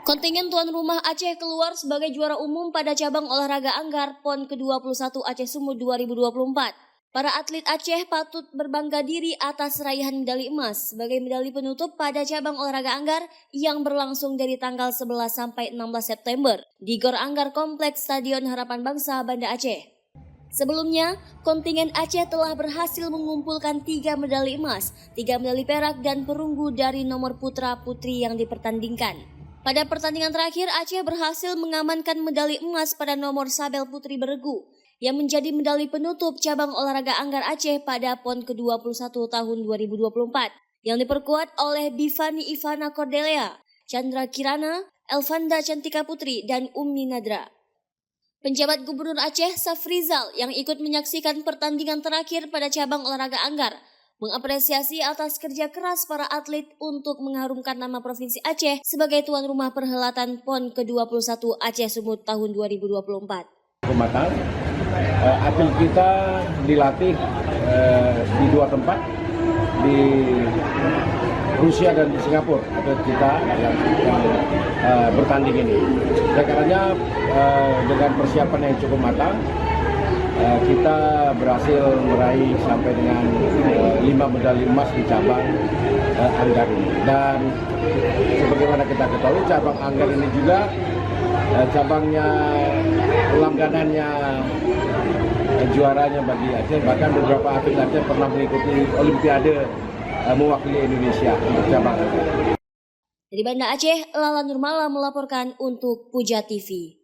Kontingen tuan rumah Aceh keluar sebagai juara umum pada cabang olahraga anggar PON ke-21 Aceh Sumut 2024. Para atlet Aceh patut berbangga diri atas raihan medali emas sebagai medali penutup pada cabang olahraga anggar yang berlangsung dari tanggal 11 sampai 16 September di Gor Anggar Kompleks Stadion Harapan Bangsa Banda Aceh. Sebelumnya, kontingen Aceh telah berhasil mengumpulkan 3 medali emas, 3 medali perak dan perunggu dari nomor putra-putri yang dipertandingkan. Pada pertandingan terakhir, Aceh berhasil mengamankan medali emas pada nomor sabel putri beregu yang menjadi medali penutup cabang olahraga anggar Aceh pada PON ke-21 tahun 2024 yang diperkuat oleh Bivani Ivana Cordelia, Chandra Kirana, Elvanda Cantika Putri, dan Ummi Nadra. Penjabat Gubernur Aceh Safrizal yang ikut menyaksikan pertandingan terakhir pada cabang olahraga anggar mengapresiasi atas kerja keras para atlet untuk mengharumkan nama Provinsi Aceh sebagai tuan rumah perhelatan PON ke-21 Aceh Sumut tahun 2024. Matang, atlet kita dilatih di 2 tempat, di Rusia dan di Singapura, atlet kita yang bertanding ini. Dan karenanya dengan persiapan yang cukup matang, kita berhasil meraih sampai dengan 5 medali emas di cabang anggar ini. Dan sebagaimana kita ketahui, cabang anggar ini juga cabangnya langganannya juaranya bagi Aceh. Bahkan beberapa atlet Aceh pernah mengikuti Olimpiade mewakili Indonesia untuk cabang anggar. Dari Banda Aceh, Lala Nurmala melaporkan untuk Puja TV.